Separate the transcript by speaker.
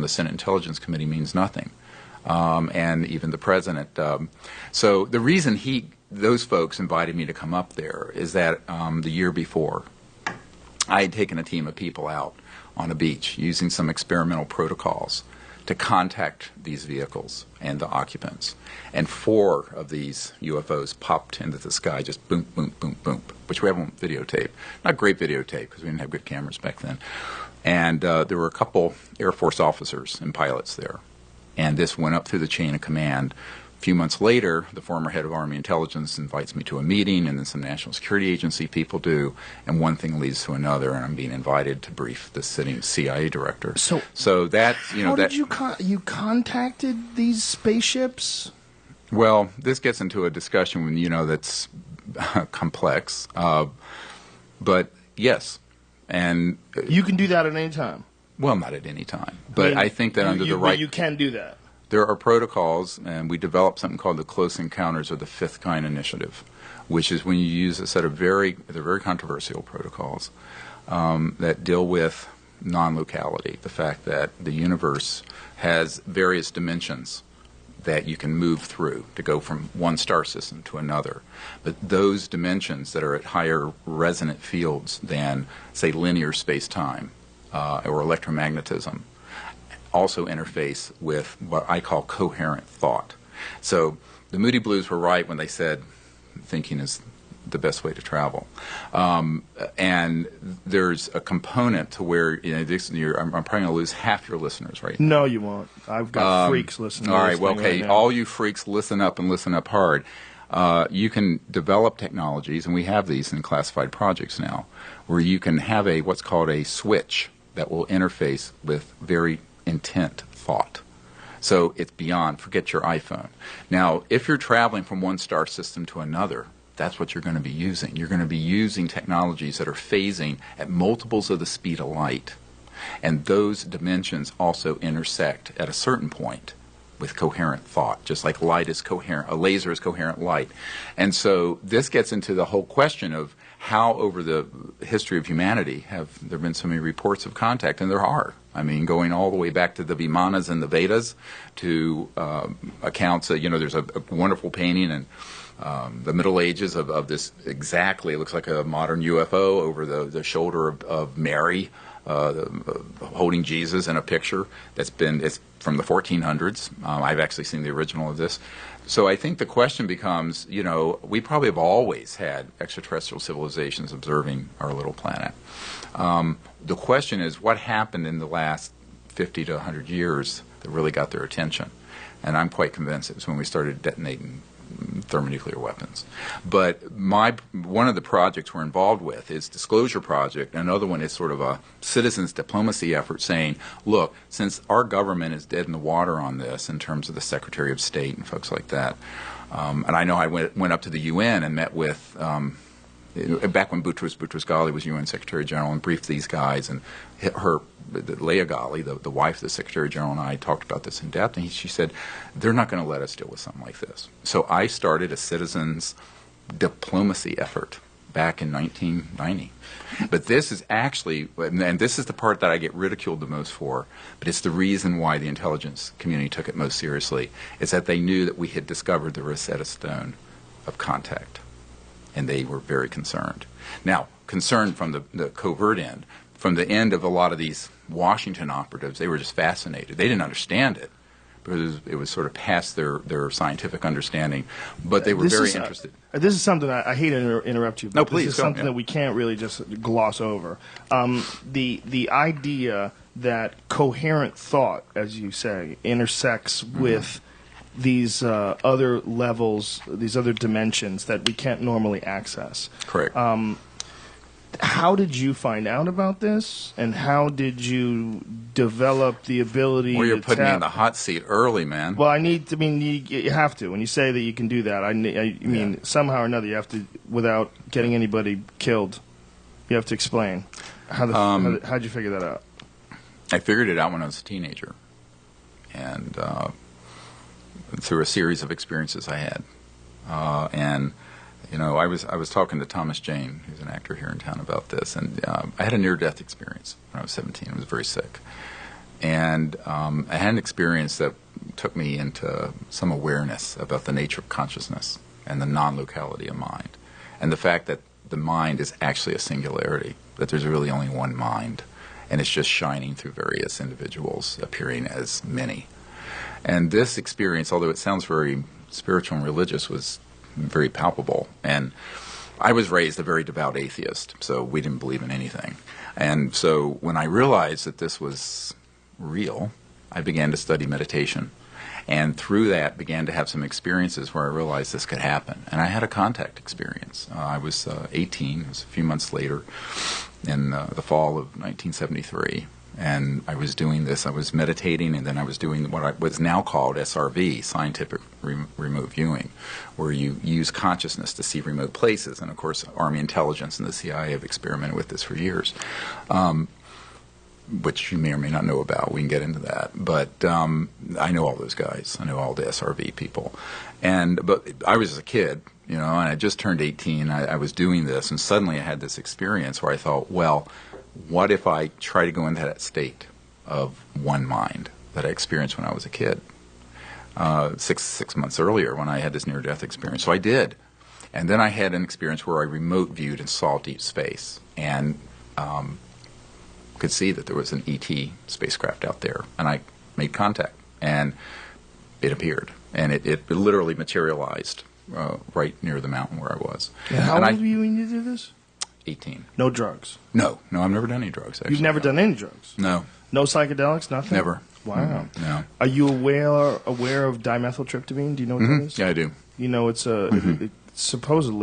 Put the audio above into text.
Speaker 1: the Senate Intelligence Committee means nothing, and even the president. So the reason those folks invited me to come up there is that the year before, I had taken a team of people out on a beach using some experimental protocols to contact these vehicles and the occupants. And 4 of these UFOs popped into the sky, just boom, boom, boom, boom, which we have on videotape. Not great videotape because we didn't have good cameras back then. And there were a couple Air Force officers and pilots there. And this went up through the chain of command. A few months later, the former head of Army Intelligence invites me to a meeting, and then some National Security Agency people do, and one thing leads to another, and I'm being invited to brief the sitting CIA director. So that,
Speaker 2: how did you you contacted these spaceships?
Speaker 1: Well, this gets into a discussion when that's complex, but yes, and
Speaker 2: you can do that at any time.
Speaker 1: Well, not at any time, but I think that under the right,
Speaker 2: you can do that.
Speaker 1: There are protocols, and we developed something called the Close Encounters of the Fifth Kind Initiative, which is when you use a set of they're very controversial protocols that deal with non-locality, the fact that the universe has various dimensions that you can move through to go from one star system to another. But those dimensions that are at higher resonant fields than, say, linear space-time or electromagnetism also interface with what I call coherent thought. So the Moody Blues were right when they said thinking is the best way to travel. And there's a component to where I'm probably going to lose half your listeners right now.
Speaker 2: No, you won't. I've got freaks listening.
Speaker 1: All right, well, okay, all you freaks, listen up and listen up hard. You can develop technologies, and we have these in classified projects now, where you can have what's called a switch that will interface with very intent thought. So it's beyond, forget your iPhone. Now, if you're traveling from one star system to another, that's what you're going to be using. You're going to be using technologies that are phasing at multiples of the speed of light. And those dimensions also intersect at a certain point with coherent thought, just like light is coherent, a laser is coherent light. And so this gets into the whole question of how over the history of humanity have there been so many reports of contact, and there are. I mean, going all the way back to the Vimanas and the Vedas to accounts, there's a wonderful painting in the Middle Ages of this exactly, it looks like a modern UFO over the shoulder of Mary, holding Jesus in a picture it's from the 1400s. I've actually seen the original of this. So I think the question becomes, we probably have always had extraterrestrial civilizations observing our little planet. The question is, what happened in the last 50 to 100 years that really got their attention? And I'm quite convinced it was when we started detonating thermonuclear weapons. But one of the projects we're involved with is Disclosure Project. Another one is sort of a citizens diplomacy effort saying, look, since our government is dead in the water on this in terms of the Secretary of State and folks like that, and I know I went up to the UN and met with back when Boutros Ghali was UN Secretary General and briefed these guys, and Leah Ghali, the wife of the Secretary General, and I talked about this in depth, and she said, they're not going to let us deal with something like this. So I started a citizens diplomacy effort back in 1990. But this is actually, and this is the part that I get ridiculed the most for, but it's the reason why the intelligence community took it most seriously, is that they knew that we had discovered the Rosetta Stone of contact. And they were very concerned. Now, concerned from the covert end. From the end of a lot of these Washington operatives, they were just fascinated. They didn't understand it because it was sort of past their scientific understanding, but they were very interested.
Speaker 2: This is something I hate to interrupt you, but
Speaker 1: no, please,
Speaker 2: this is something that we can't really just gloss over. The idea that coherent thought, as you say, intersects with these other levels, these other dimensions that we can't normally access.
Speaker 1: Correct.
Speaker 2: How did you find out about this, and how did you develop the ability
Speaker 1: Well, you're
Speaker 2: to
Speaker 1: putting me in the hot seat early, man.
Speaker 2: Well, you have to. When you say that you can do that, I mean, somehow or another, you have to, without getting anybody killed, you have to explain. How'd you figure that out?
Speaker 1: I figured it out when I was a teenager, and through a series of experiences I had, and I was talking to Thomas Jane, who's an actor here in town, about this, and I had a near-death experience when I was 17. I was very sick, And I had an experience that took me into some awareness about the nature of consciousness and the non-locality of mind, and the fact that the mind is actually a singularity, that there's really only one mind, and it's just shining through various individuals, appearing as many. And this experience, although it sounds very spiritual and religious, was very palpable. And I was raised a very devout atheist, so we didn't believe in anything. And so when I realized that this was real, I began to study meditation. And through that, began to have some experiences where I realized this could happen. And I had a contact experience. I was 18, it was a few months later, in the fall of 1973. And I was doing this, I was meditating, and then I was doing what's now called SRV, scientific remote viewing, where you use consciousness to see remote places. And of course, Army intelligence and the CIA have experimented with this for years. Which you may or may not know about. We can get into that. But I know all those guys. I know all the SRV people. But I was a kid, and I just turned 18. I was doing this, and suddenly I had this experience where I thought, well, what if I try to go into that state of one mind that I experienced when I was a kid, six months earlier when I had this near-death experience? So I did. And then I had an experience where I remote viewed and saw deep space, and could see that there was an ET spacecraft out there, and I made contact, and it appeared, and it literally materialized right near the mountain where I was.
Speaker 2: Yeah, how old were you when you did this?
Speaker 1: 18.
Speaker 2: No drugs?
Speaker 1: No, I've never done any drugs, actually.
Speaker 2: You've never done any drugs?
Speaker 1: No.
Speaker 2: No psychedelics, nothing?
Speaker 1: Never.
Speaker 2: Wow.
Speaker 1: No.
Speaker 2: Are you aware of dimethyltryptamine? Do you know what that is?
Speaker 1: Yeah, I do.
Speaker 2: It's supposedly